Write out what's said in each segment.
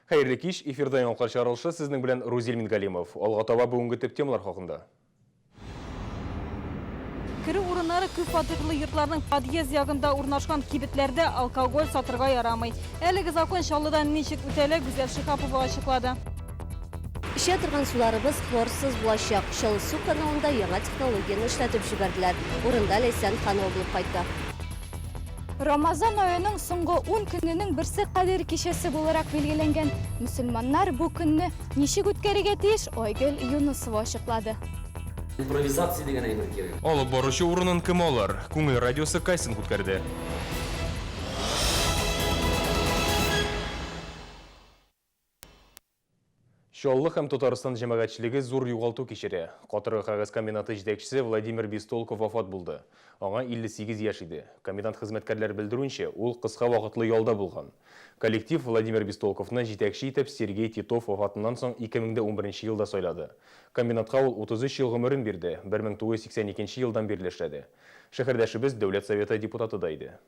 Хайырлы кеш, эфирда яңалықтар шығарылышы сіздің білен Рузель Мингалимов. Олға таба бүгінгі теп темалар хақында. Кірі урынары күп фатирлы йортларның подъезд ягында урнашқан кибетлерде алкоголь сатырға ярамай. Әлігі закон шалыдан нешік үтәлі Гүзел Шихапова ашықлады. Іше тұрған суларыбыз хлорсыз булашақ. Шылы су каналында яңа технологияны іштәтіп жіберділер. Урында Лейсан Ханова болып қайтты. Рамазан айының соңғы 10 күнінің бірсі қадір кешесі боларақ белгіленген. Мұсылмандар бұл күнні нешік өткеріге тиіш Ойгүл Юнусова ашықлады. Импровизация деген әймір керек. Олы барушы урынын кім олар? Күңіл радиосы қайсын күткерді. Шоллы һәм Татарстан җәмәгатьчелеге зур югалту кичерә. Катыргы кагаз комбинаты җитәкчесе Владимир Бестолков вафат булды. Аңа 58 яшь иде. Комбинат хезмәткәрләре белдерүенчә, ул кыска вакытлы ялда булган. Коллектив Владимир Бестолковны җитәкче итеп Сергей Титов вафатыннан соң 2011 елда сайлады. Комбинатка ул 33 ел гомерен бирде, 1982 елдан бирле эшләде. Шәһәрдәшебез Дәүләт Советы депутаты да иде.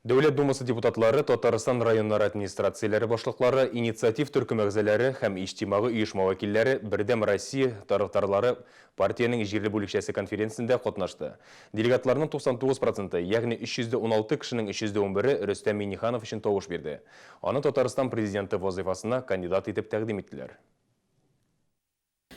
Дәүләт Думасы депутатлары, Татарстан районнары администрацияләре башлыклары, инициатив төркем әгъзалары һәм иҗтимагый оешма вәкилләре Бердәм Россия тарафдарлары партияның җирле бүлекчәсе конференциясендә катнашты. Делегатларның 99%, ягъни 316 кешенең 311-е Рөстәм Миңнеханов өчен тавыш бирде. Аны Татарстан президенты вазифасына кандидат итеп тәкъдим иттеләр.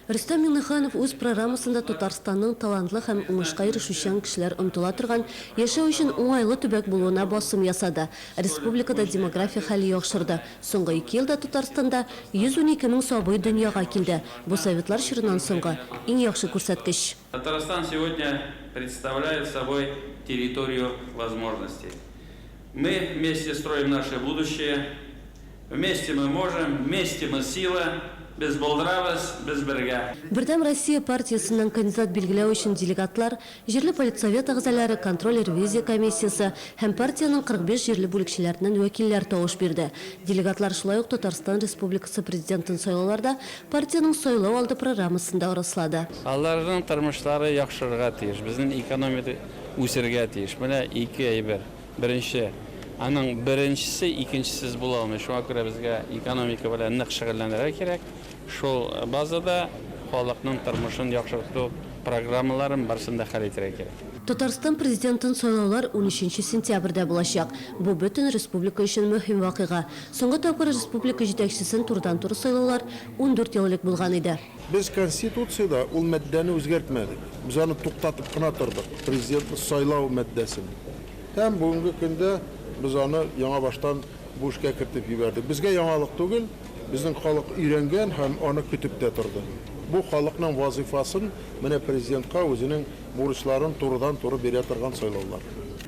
Рөстәм Миңнеханов үз программасында Татарстанның талантлы һәм уңышка ирешүчән кешеләр омтыла торган яшәү өчен уңайлы төбәк булуына басым ясады. Республикада демография хәле яхшырды. Соңгы 2 елда Татарстанда 112 мең сабый дөньяга килде. Бу советлар чорыннан соңгы иң яхшы күрсәткеч. Татарстан сегодня представляет собой территорию возможностей. Мы вместе строим наше будущее. Вместе мы можем, вместе мы сила. Без болдырабыз, без бергә. Бердәм Россия партиясының кандидат билгеләү өчен делегатлар, җирле политсовет әгъзалары, контроль ревизия комиссиясы һәм партияның 45 җирле бүлекчәләреннән вәкилләр тавыш бирде. Делегатлар шулай ук Татарстан Республикасы президентын сайлауларда партияның сайлау алды программасында раслады. Аларның тормышлары яхшырга тиеш, безнең экономика үсәргә тиеш. Менә ике әйбер. Беренче аның беренчесе икенчесез була алмый. Шуңа күрә безгә экономика белән нык шөгыльләнергә кирәк. Шул базада халыкның тормышын яхшырту программаларын барысында хәл итәргә кирәк. Татарстан президентын сайлаулар 13 сентябрьдә булачак. Бу бөтен республика өчен мөһим вакыйга. Соңгы тапкыр республика җитәкчесен турдан-тур сайлаулар 14 ел элек булган иде. Без конституциядә ул мәддәне үзгәртмәдек. Без аны туктатып кына тордык. Президентны сайлау мәддәсен. Һәм бүгенге көндә biz аны яңа баштан бу эшкә кертеп җибәрдек. Безгә яңалык түгел, безнең халык өйрәнгән һәм аны көтеп тә торды. Бу халыкның вазифасын менә президентка үзенең бурычларын турыдан-туры бирә торган сайлаулар.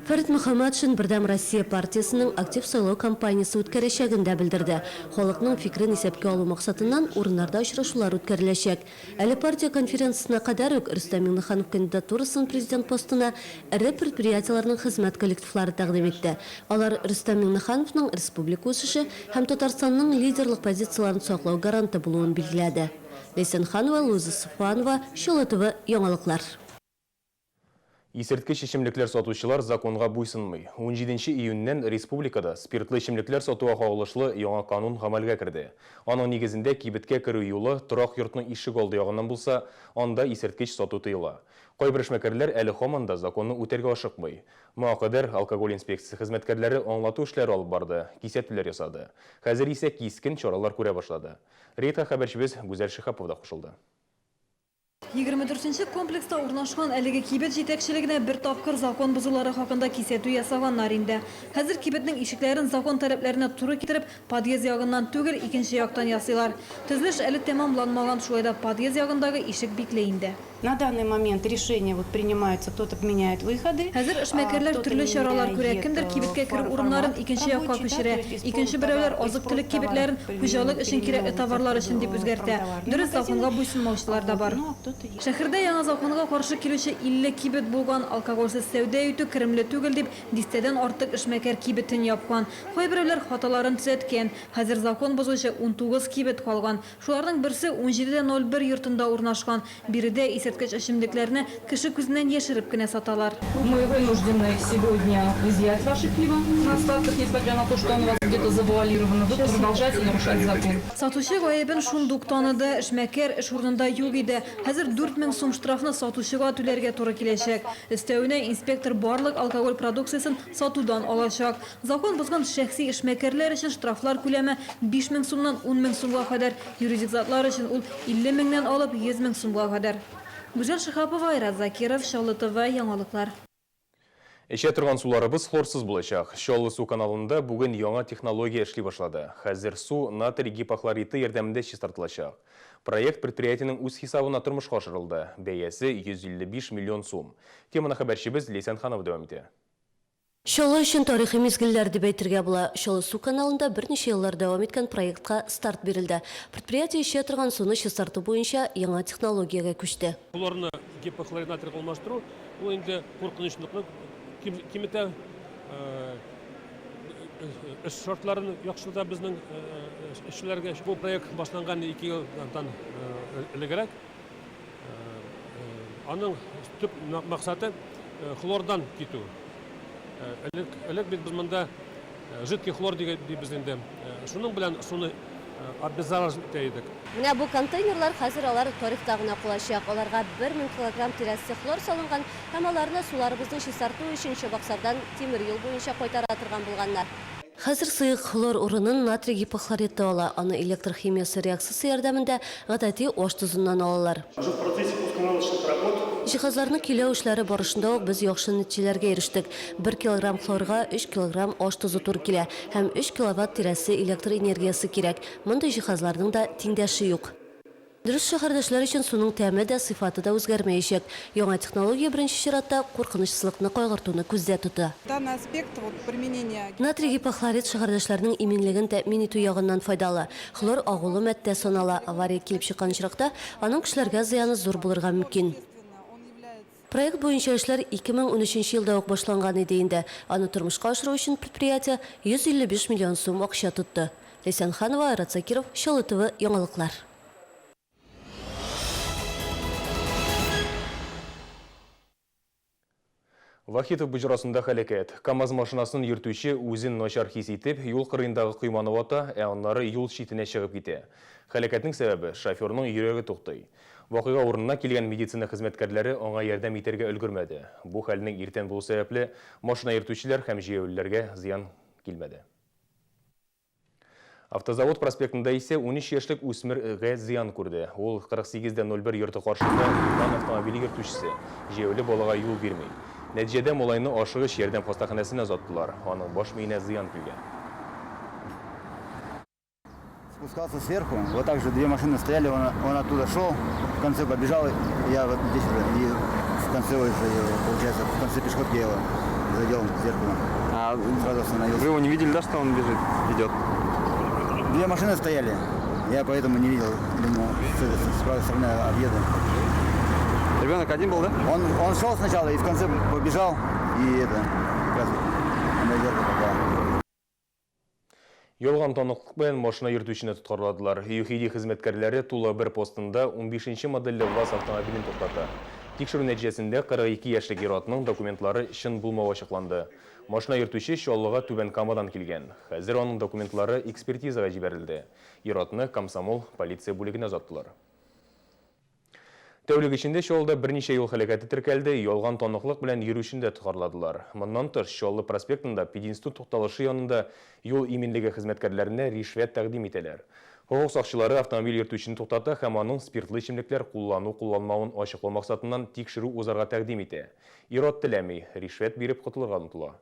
Фәрит Мөхәммәтшин Бердәм Россия партиясының актив сайлау кампаниясы үткәрәчәгендә белдерде. Халыкның фикрен исәпкә алу максатыннан урыннарда очрашулар үткәреләчәк. Әле партия конференциясына кадәр үк Рөстәм Миңнеханов кандидатурасын президент постына эре предприятиеләрнең хезмәт коллективлары тәкъдим итте. Алар Рөстәм Миңнехановның республика үсеше һәм Татарстанның лидерлык позицияларын саклау гаранты булуын билгеләде. Лейсан Ханова, Луза Сафанова, Шолы ТВ, яңалыклар. Исерткеч эчемлекләр сатучылар законга буйсынмый. 17 июньнән республикада спиртлы эчемлекләр сатуга кагылышлы яңа канун гамәлгә керде. Аның нигезендә кибеткә керү юлы торак йортның ишек алды ягыннан булса, анда исерткеч сату тыела. Кайбер эшмәкәрләр әле һаман да законны үтәргә ашыкмый. Моңа кадәр алкоголь инспекциясе хезмәткәрләре аңлату эшләре алып барды, кисәтүләр ясады. Хәзер исә кискен чаралар күрә башлады. Рейта хәбәрчебез Гүзәл Шихапова да кушылды. 24-нче комплекста урнашкан әлеге кибет җитәкчелегенә бер тапкыр закон бозулары хакында кисәтү ясаганнар инде. Хәзер кибетнең ишекләрен закон таләпләренә туры китереп, подъезд ягыннан түгел, икенче яктан ясыйлар. Төзелеш әле тәмамланмаган, шулай да подъезд ягындагы ишек бикле инде. На данный момент решения принимаются, кто-то меняет выходы. Хәзер эшмәкәрләр төрле чаралар күрә. Кемдер кибеткә керү урыннарын икенче якка күчерә, икенче берәүләр азык-төлек кибетләрен хуҗалык өчен кирәкле товарлар өчен дип үзгәртә. Дөрес законга буйсынмаучылар да бар. Шәһәрдә яңа законга каршы килүче 50 кибет булган, алкогольсез сәүдә итү керемле түгел дип, дистәдән артык эшмәкәр кибетен япкан. Кайберәүләр хаталарын төзәткән. Хәзер закон бозучы 19 кибет калган. Шуларның берсе 17:01 йортында урнашкан. Биредә исерткеч эчемлекләрне кеше күзеннән яшереп кенә саталар. Мы вынуждены сегодня изъять ваше пиво на остатках, несмотря на то, что оно у вас где-то завуалировано. Вы продолжаете нарушать закон. Сатучы гаебен шундук таныды, эшмәкәр эш урынында юк иде. Хәзер 4000 сум штрафны сатучыга түләргә туры киләчәк. Өстәвенә инспектор барлык алкоголь продукциясын сатудан алачак. Закон бозган шәхси эшмәкәрләр өчен штрафлар күләме 5000 сумнан 10000 сумга кадәр, юридик затлар өчен ул 50 меңнән алып 100 мең сумга кадәр. Гүзәл Шихапова, Айрат Закиров, Шаллы ТВ, яңалыклар. Эчә торган суларыбыз хлорсыз булачак. Шаллы су каналында бүген яңа технология эшли башлады. Хәзер су натрий гипохлориты ярдәмендә чистартылачак. Проект предприятиенең үз хисабына тормышка ашырылды. Бәясе 155 миллион сум. Теманы хәбәрчебез Лейсан Ханова дәвам итә. Шолы өчен тарихи мизгелләр дип әйтергә була. Шолы су каналында берничә еллар дәвам иткән проектка старт бирелде. Предприятие эчә торган суны чистарту буенча яңа технологиягә күчте. Хлорны гипохлорид натрий алмаштыру, ул инде куркынычлыкны кимитә эш шартларын яхшылата безнең эшчеләргә. Бу проект башланган 2 елдан элегрәк. Аның төп максаты хлордан китү. Элек бит без монда жидкий хлор дип без инде. Шуның белән суны обеззаражить итәйдек. Менә бу контейнерлар хәзер алар тарифта гына кулачак. Аларга 1000 килограмм тирәсе хлор салынган һәм аларны суларыбызны чистарту өчен Чабаксардан тимер юл буенча кайтара торган булганнар. Хәзер сыйык хлор урынын натрий гипохлоридты ала. Аны электрохимиясе реакциясе ярдәмендә гадәти аш тузыннан алалар. Җиһазларны киләү эшләре барышында ук без яхшы нәтиҗәләргә ирештек. 1 килограмм хлорга 3 килограмм аш тузы туры килә һәм 3 киловатт тирәсе электр энергиясе кирәк. Мондый җиһазларның да тиңдәше юк. Дөрес шәһәрдәшләр өчен суның тәме дә, сыйфаты да үзгәрмәячәк. Яңа технология беренче чиратта куркынычсызлыкны кайгыртуны күздә тота. Данный аспект применения Натрий гипохлорид шәһәрдәшләрнең иминлеген тәэмин итү ягыннан файдалы. Хлор агулы матдә санала. Авария килеп чыккан чиракта аның кешеләргә зыяны зур булырга мөмкин. Проект буенча эшләр 2013 елда ук башланган иде инде. Аны тормышка ашыру өчен предприятие 155 миллион сум акча тотты. Лейсан Ханова, Айрат Закиров, Шаллы ТВ, яңалыклар. Вахитов буҗрасында хәлакәт. КАМАЗ машинасын йөртүче үзен начар хис итеп, юл кырыендагы койманы вата, аннары юл читенә чыгып китә. Хәлакәтнең сәбәбе шоферның йөрәге туктый. Вакыйга урынына килгән медицина хезмәткәрләре аңа ярдәм итәргә өлгермәде. Бу хәлнең иртән булу сәбәпле машина йөртүчеләр һәм җәяүлеләргә зыян килмәде. Автозавод проспектында исә 13 яшьлек үсмергә зыян күрде. Ул 48:01 йорты каршында автомобиль йөртүчесе җәяүле балага юл бирмәй. Нәтиҗәдә малайны ашыгыч ярдәм хастаханәсенә озаттылар. Аның баш миенә зыян килгән. Спускался сверху, вот так же 2 машины стояли, он оттуда шел, в конце побежал, я вот здесь уже, и в конце уже, получается, в конце пешеходки я его задел зеркало. А сразу остановился. Вы его не видели, да, что он бежит, идет? 2 машины стояли, я поэтому не видел, думал, с правой стороны объеду. Ребенок один был, да? Он шел сначала и в конце побежал, и это, как раз на зеркало попал. Ялган таныклык белән машина йөртүчене тоткарладылар. ЮХИДИ хезмәткәрләре тула бер постында 15-нче модельле ВАЗ автомобилен туктатты. Тикшерү нәтиҗәсендә 42 яшьлек ир-атның документлары чын булмавы ачыкланды. Машина йөртүче Чаллыга Түбән Камадан килгән. Хәзер аның документлары экспертизага җибәрелде. Ир-атны комсомол полиция бүлегенә озаттылар. Тәүлек içinde Чаллыда берничә юл хәлакәте теркәлде, ялган таныклык белән йөрүчендә тоткарладылар. Моннан тыш Чаллы проспектында пединститут тукталышы янында юл иминлеге хезмәткәрләренә ришвәт тәкъдим итәләр. Хокук сакчылары автомобиль йөртүчене туктата һәм аның спиртлы эчемлекләр куллану-кулланмавын ачыклау максатыннан тикшерү узарга тәкъдим итә. Ир-ат теләми, ришвәт биреп котылырга омтыла.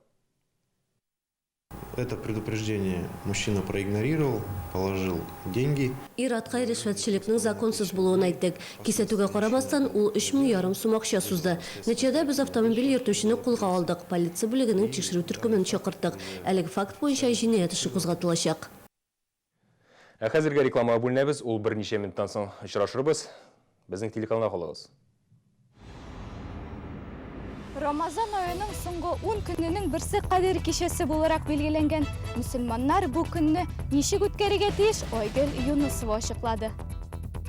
Это предупреждение мужчина проигнорировал, положил деньги. Ир-атка ришвәтчелекнең законсыз булуын әйттек. Кисәтүгә карамастан ул 3,5 сум акча сузды. Нәтиҗәдә без автомобиль йөртүчене кулга алдык. Полиция бүлегенең тикшерү төркемен чакырттык. Әлеге факт буенча җинаять эше кузгатылачак. Хәзергә реклама бүленәбез, ул берничә минуттан соң очрашырбыз. Біздің телеканалға қолыңыз. Рамазан айының соңғы 10 күнінің бірсі қадір кешесі боларақ белгіленген мұсылмандар бұл күнні нешік өткеріге тиіш Ойгүл Юнусова ашықлады.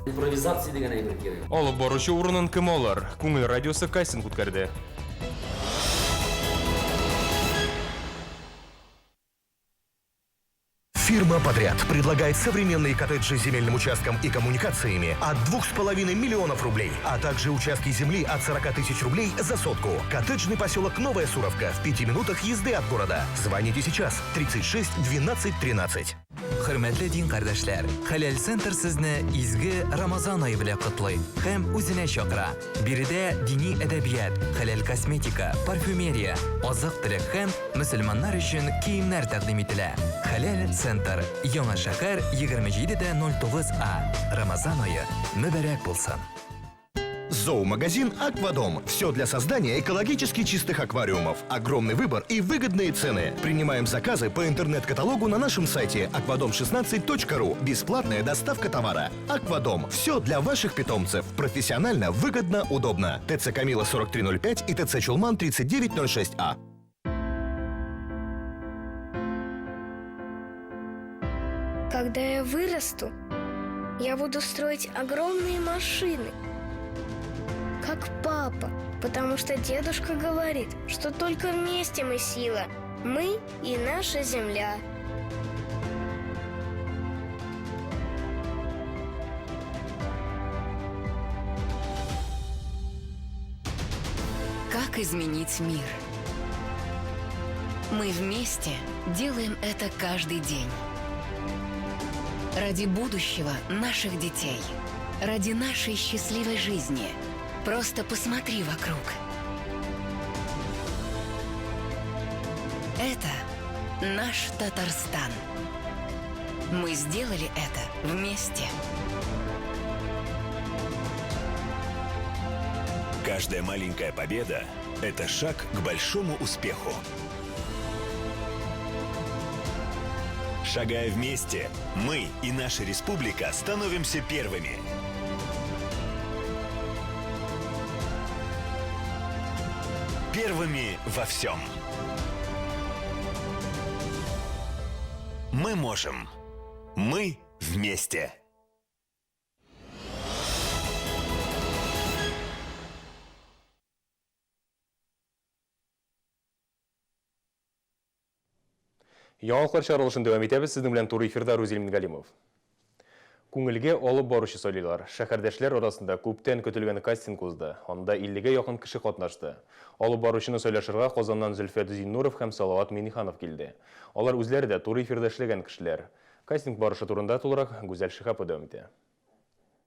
Импровизация деген әйбір керек. Алып барушы орынын кім олар? Көңіл радиосы кастинг өткерді. Фирма «Подряд» предлагает современные коттеджи с земельным участком и коммуникациями от 2,5 миллионов рублей, а также участки земли от 40 тысяч рублей за сотку. Коттеджный поселок Новая Суровка в 5 минутах езды от города. Звоните сейчас 36 12 13. Hürmetli din kardeşler, Halal Center sizni izgi Ramazan ayı bilan qutlay hem o'zine chaqira. Birida diniy adabiyot, halal kosmetika, parfümeriya, oziq-tulik hem musulmonlar uchun kiyimlar taqdim etiladi. Halal Center, Yangi shahar 27-09A. Ramazan ayı muborak bo'lsin. Зоомагазин «Аквадом». Все для создания экологически чистых аквариумов. Огромный выбор и выгодные цены. Принимаем заказы по интернет-каталогу на нашем сайте aquadom16.ru. Бесплатная доставка товара. «Аквадом». Все для ваших питомцев. Профессионально, выгодно, удобно. ТЦ Камила 4305 и ТЦ Чулман 3906А. Когда я вырасту, я буду строить огромные машины, как папа, потому что дедушка говорит, что только вместе мы сила, мы и наша земля. Как изменить мир? Мы вместе делаем это каждый день. Ради будущего наших детей. Ради нашей счастливой жизни. Просто посмотри вокруг. Это наш Татарстан. Мы сделали это вместе. Каждая маленькая победа – это шаг к большому успеху. Шагая вместе, мы и наша республика становимся первыми. Первыми во всем. Мы можем. Мы вместе. Яңалықлар шығарылышын дөйем етебіз, сіздің білен туры эфирда Рузелмин Галимов. Күңілге алып барушы сөйлейлер. Шәһәрдәшләр арасында көптен көтілген кастинг узды. Онда 50-ге якын кіші қатнашты. Алып барушыны сөйләшергә Казаннан Зөлфия Зиннуров һәм Салават Миниханов келді. Алар үзләре дә туры эфирда эшләгән кешеләр. Кастинг барышы турында тулырак Гүзәл Шихапова дөйем итә.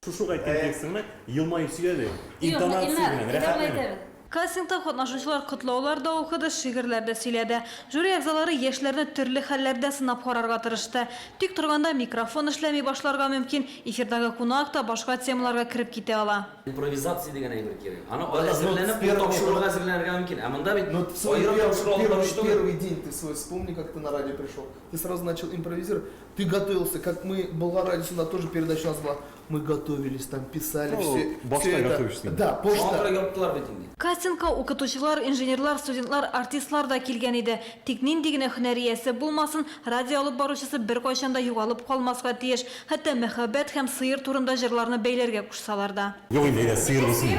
Шушы әйткән текстыңны елмайып сөйләде. Интонация белән рәхәтләнеп. Кастингта катнашучылар котлаулар да укыды, шигырьләр дә сөйләде. Жюри әгъзалары яшьләрне төрле хәлләрдә сынап карарга тырышты. Тик торганда микрофон эшләми башларга мөмкин, эфирдагы кунак та башка темаларга кирип китә ала. Импровизация деген әйбер керек. Аны әзерләнеп, тапшыруга әзерләнергә мөмкин. Ә монда бит аерым тапшыру первый день ты свой вспомни, как ты на радио пришел. Ты сразу начал импровизировать. Ты готовился, как мы, была радио, сюда тоже передача у нас была. Мы готовились, там писали, все это. Да, почта. Кастингка укытучылар, инженерлар, студентлар, артистлар да килгән иде. Тик нинди генә һөнәриясе булмасын, радио алып баручысы бер кайчанда югалып калмаска тиеш. Хәтта мәхәббәт һәм сыер турында җырларны бәйләргә кушсалар да. Юк инде, сыер булсын.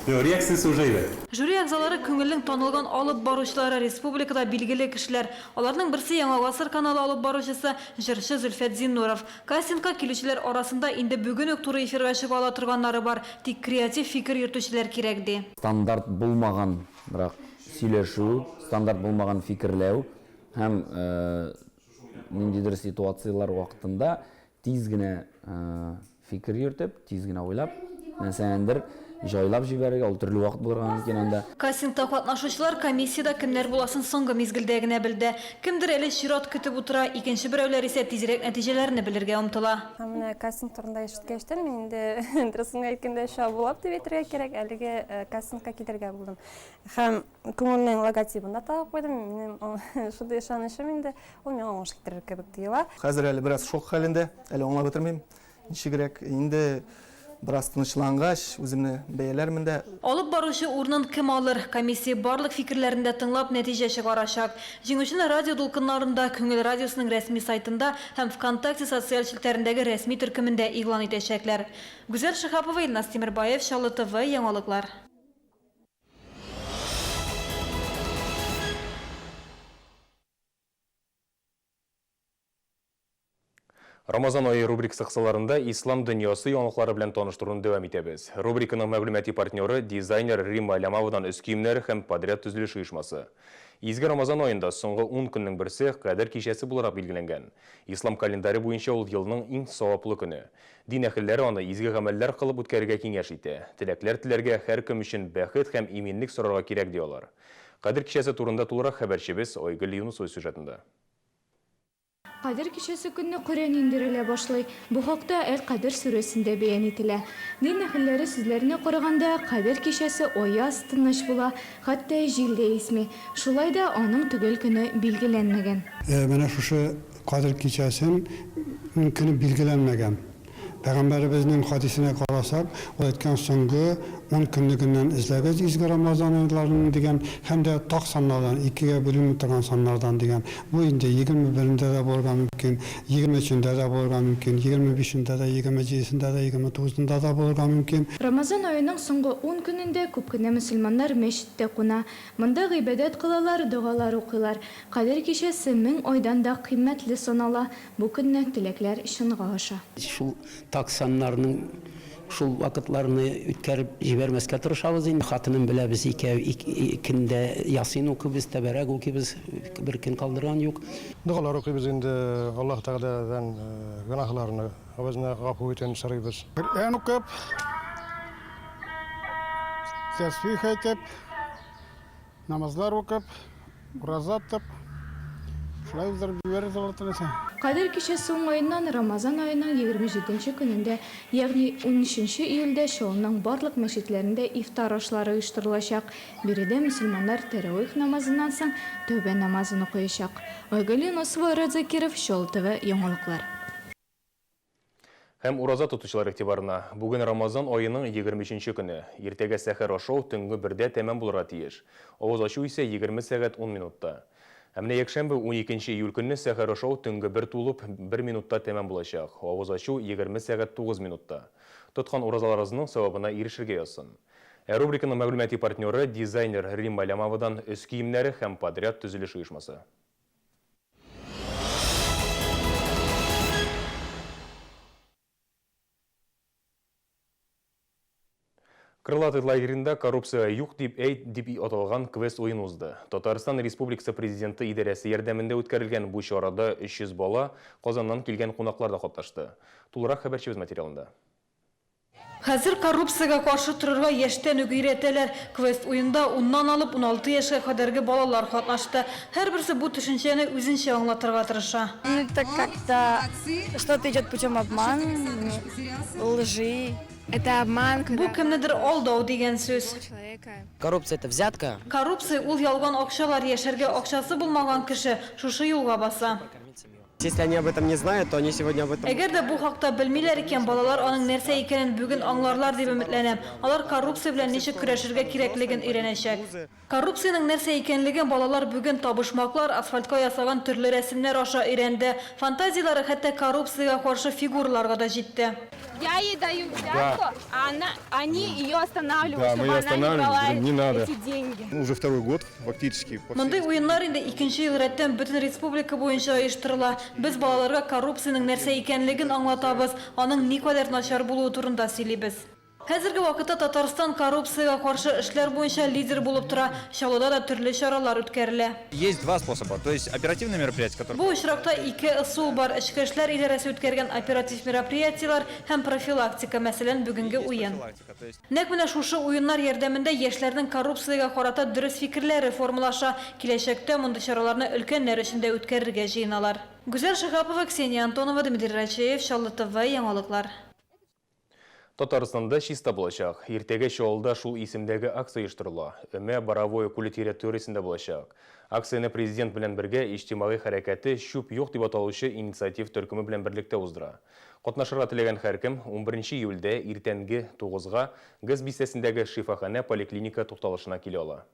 Реакциясы уже иде. Жюри әгъзалары күңелнең танылган алып баручылары республикада билгеле кешеләр. Аларның берсе Яңа гасыр каналы алып баручысы җырчы Зөлфия Зиннуров. Кастингка килүчеләр арасында инде бүген үк туры эфирга чыга ала торганнары бар. Тик креатив фикер йөртүчеләр кирәк ди. Стандарт булмаган, бирок сөйләшү, стандарт булмаган фикерләү һәм ниндидер ситуациялар вакытында тиз генә фикер йөртеп, тиз генә уйлап, мәсәлән, жайлап җибәрергә, ул төрле вакыт булырга мөмкин анда. Кастингта катнашучылар комиссияда кемнәр буласын соңгы мизгелдә генә белде. Кемдер әле чират көтеп утыра, икенче берәүләр исә тизрәк нәтиҗәләрне белергә омтыла. Менә кастинг турында ишеткәчтән мин инде дөресен әйткәндә шабулап дип әйтергә кирәк, әлеге кастингка китергә булдым. Һәм күңелнең логотипын да табып куйдым. Минем шундый ышанычым инде ул миңа уңыш китерер кебек тоела. Хәзер әле бераз шок хәлендә, әле аңлап бетермим. ничегрәк инде biraz тынычлангач, үземне бәяләрмен дә. Алып баручы урынын кем алыр? Комиссия барлык фикерләрендә тыңлап нәтиҗә чыгарачак. Җиңүчене радио дулкыннарында, Күңел радиосының рәсми сайтында һәм ВКонтакте социаль челтәрендәге рәсми төркемендә игълан итәчәкләр. Гүзәл Шихапова, Илназ Тимербаев, Чаллы ТВ, яңалыклар. Рамазан айы рубрикасы кысаларында ислам дөньясы яңалыклары белән таныштыруны дәвам итәбез. Рубриканың мәгълүмати партнеры дизайнер Римма Лямовадан үз киемнәре һәм подряд төзелеш оешмасы. Изге Рамазан айында соңгы 10 көннең берсе Кадер кичәсе буларак билгеләнгән. Ислам календаре буенча ул елның иң саваплы көне. Дин әһелләре аны изге гамәлләр кылып үткәрергә киңәш итә. Теләкләр теләргә һәр кем өчен бәхет һәм иминлек сорарга кирәк диялар. Кадер кичәсе турында тулырак хәбәрчебез Айгөл Юнусова сюжетында. Кадир кичәсе көнне Коръән индерелә башлый. Бу хакта Әл-Кадир сүрәсендә бәян ителә. Дин әһелләре сүзләренә караганда, Кадир кичәсе аяз тыныч була, хәтта җилдә исми. Шулай да аның төгәл көне билгеләнмәгән. Менә шушы Кадир кичәсен көне билгеләнмәгән. Пәйгамбәребезнең хадисенә карасак, ул әйткән соңгы 10 көнлегеннән эзләгез изге Рамазан айларының дигән һәм дә так саннардан 2гә бүленеп торган саннардан дигән. Бу инде 21-дә дә булырга мөмкин, 23-дә дә булырга мөмкин, 25-дә дә, 27-дә дә, 29-дә дә булырга мөмкин. Рамазан аеның соңгы 10 көнендә күп кенә мөселманнар мәчеттә куна. Монда гыйбадәт кылалар, дугалар укыйлар. Кадир кичәсе 1000 айдан да кыйммәтле санала. Бу көнне теләкләр чынга аша. Шул таксаннарның шул вакытларны үткәреп җибәрмәскә тырышабыз инде. Хатыным беләбез икендә ясин укыбыз, тәбәрәк укыбыз, бер көн калдырган юк. Дугалар укыбыз инде, Аллаһ Тәгаләдән гынахларны авызына гафу итен сорыйбыз. Коръән укып, тәсбих әйтеп, намазлар укып, ураза тотып, шулай узарып җибәрәбез Аллаһ Тәгаләсен. Кадир кичәсе уңаеннан Рамазан аеның 27-нче көнендә, ягъни 13 июльдә Шоуның барлык мәчетләрендә ифтар ашлары оештырылачак. Биредә мөселманнар тәравих намазыннан соң тәүбә намазын укыячак. Айгөл Юнусова, Закиров, Чаллы ТВ, яңалыклар. Һәм ураза тотучылар игътибарына. Бүген Рамазан айының 23-нче көне. Иртәгә сәхәр ашу төнге 1дә тәмам булырга тиеш. Авыз ачу исә 20 сәгать 10 минутта. Әмне якшәмбе 12 июль көнне сәхәр ашу төнге 1 тулып 1 минутта тәмам булачак. Авыз ачу 20 сәгать 9 минутта. Тоткан уразаларыбызның савабына ирешергә язсын. Рубриканың мәгълүмати партнеры дизайнер Римма Лямовадан үз киемнәре һәм подряд төзелеш оешмасы. Крылатый лагерінде коррупция юк дип аталган квест уен узды. Татарстан Республикасы президенты идарәсе ярдәмендә үткәрелгән бу чарада 300 бала Казаннан килгән кунаклар да катнашты. Тулырак хәбәрчебез материалында. Хәзер коррупциягә каршы торырга яшьтән үк өйрәтәләр. Квест уенда 10ннан алып 16 яшькә кадәрге балалар катнашты. Һәрберсе бу төшенчәне үзенчә аңлатырга тырыша. Это как-то что-то идет путем обмана, лжи. Это обман. Бу кемнедер алдау дигән сүз. Коррупция это взятка. Коррупция ул ялган акчалар яшәргә акчасы булмаган кеше шушы юлга баса. Если они об этом не знают, то они сегодня об этом... Әгәр дә бу хакта белмиләр икән, балалар аның нәрсә икәнен бүген аңларлар дип өметләнәм. Алар коррупция белән ничек көрәшергә кирәклеген өйрәнәчәк. Коррупциянең нәрсә икәнлеген балалар бүген табышмаклар, асфальтка ясаган төрле рәсемнәр аша өйрәнде. Фантазиялары хәтта коррупциягә каршы фигураларга да җитте. Я ей даю взятку, а они ее останавливают, чтобы она не брала эти деньги. Уже второй год фактически. Мондый уеннар инде 2нче ел рәттән бөтен республика буенча оештырыла. Без балаларга коррупциянең нәрсә икәнлеген аңлатабыз, аның никадәр начар булуы турында сөйлибез. Хәзерге вакытта Татарстан коррупциягә каршы эшләр буенча лидер булып тора. Чаллыда да төрле чаралар үткәрелә. Есть два способа, то есть оперативные мероприятия, которые... Бу очракта 2 ысул бар. Эчке эшләр идарәсе үткәргән оператив мероприятиялар һәм профилактика, мәсәлән, бүгенге уен. Нәкъ менә шушы уеннар ярдәмендә яшьләрнең коррупциягә карата дөрес фикерләре формалаша. Киләчәктә мондый чараларны өлкәннәр эчендә үткәрергә җыеналар. Гүзәл Шихапова, Ксения Антонова, Дмитрий Рачеев, Чаллы ТВ, яңалыклар. Татарстанда чиста болашақ. Ертеге шоғылда шул исемдегі акция ұйыштырыла. Өме Боровое көлі территориясында болашақ. Акцияны президент білен бірге иштимағи харакаты шүп йоқ деп аталушы инициатив түркімі білен бірлікте уздыра. Қатнашырға тілеген әркім 11 июльде ертенгі 9-ға гыз бистесіндегі шифахана поликлиника тоқталышына келе ала.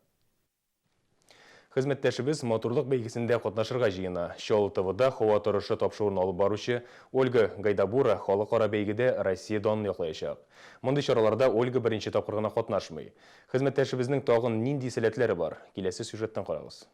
Хезметтәшібіз моторлық бәйгесінде қатнашырға жиына. Шол ТВ-да хауа тұрышы тапшырын алып барушы Ольга Гайдабура халықара бәйгеде Россия данын яқлайшақ. Мұндай шараларда Ольга бірінші тапқырғына қатнашмай. Хезметтәшібіздің тағын нинди сәлетлері бар? Келесі сюжеттен қарағыз.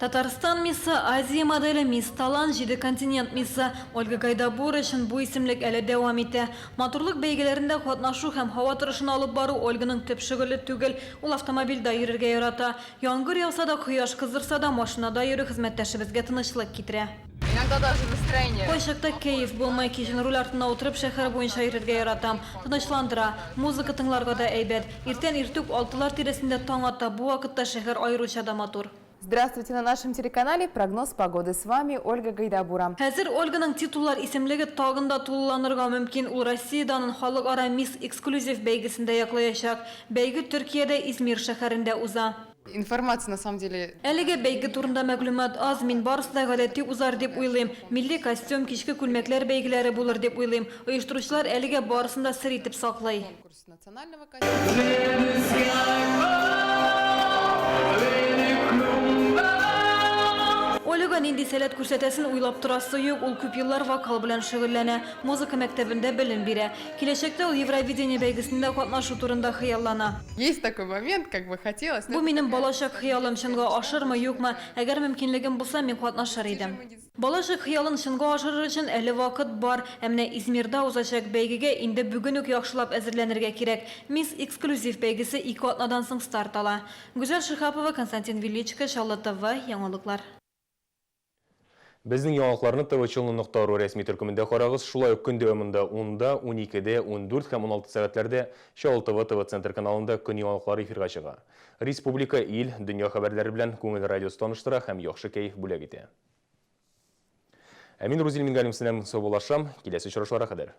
Татарстан миссы, Азия модели мисс Талан, жиді континент миссы Ольга Гайдабур үшін бұл исемлік әлі дәуам еті. Матурлық бәйгелерінде қатнашу һәм һава тұрышын алып бару Ольганың төп шүгілі түгел, ул автомобильда йөрергә ярата. Яңгыр яуса да, құяш кыздырса да, машинада йөрү хезмәттәшебезгә тынычлык китерә. Иногда даже настроение. Кой шакта кайф булмай, кичен руль артына утырып шәһәр буенча йөрергә яратам. Тынычландыра, музыка тыңларга да әйбәт. Иртән иртүк 6-лар тирәсендә таң ата, бу вакытта шәһәр аеруча да матур. Здравствуйте на нашем телеканале «Прогноз погоды». С вами Ольга Гайдабура. Хәзер Ольганың титуллар исемлеге тагында тулыланырга мөмкин. Ул Россиядән халыкара мисс эксклюзив бәйгесендә яклаячак. Бәйге Төркиядә Измир шәһәрендә уза. Информация на самом деле... Әлеге бәйге турында мәгълүмат аз, мин барысы да гадәти узар дип уйлыйм. Милли костюм, кичке күлмәкләр бәйгеләре булыр дип уйлыйм. Оештыручылар әлеге барысын да сер итеп саклый. Ольга нинди сәләт күрсәтәсен уйлап торасы юк, ул күп еллар вокал белән шөгыльләнә, музыка мәктәбендә белем бирә. Киләчәктә ул Евровидение бәйгесендә катнашу турында хыяллана. Есть такой момент, как бы хотелось. Бу минем балачак хыялым чынга ашырмы, юкмы? Әгәр мөмкинлегем булса, мин катнашыр идем. Балачак хыялын чынга ашырыр өчен әле вакыт бар. Әмма Измирда узачак бәйгегә инде бүген үк яхшылап әзерләнергә кирәк. Мисс эксклюзив бәйгесе 2 атнадан соң старт ала. Гүзәл Шихапова, Константин Величко, Шалла ТВ, яңалыклар. Безнең яңалыкларны tvchilnu.ru рәсми төркемендә карагыз. Шулай ук көн дәвамында 10-да, 12-дә, 14 һәм 16 сәгатьләрдә Шал ТВ ТВ-центр каналында көн яңалыклары эфирга чыга. Республика, ил, дөнья хәбәрләре белән күңел радиосы таныштыра һәм яхшы кәйф бүләк итә. Әмин Рузил Мингалим синәм соболашам, киләсе очрашуларга кадәр.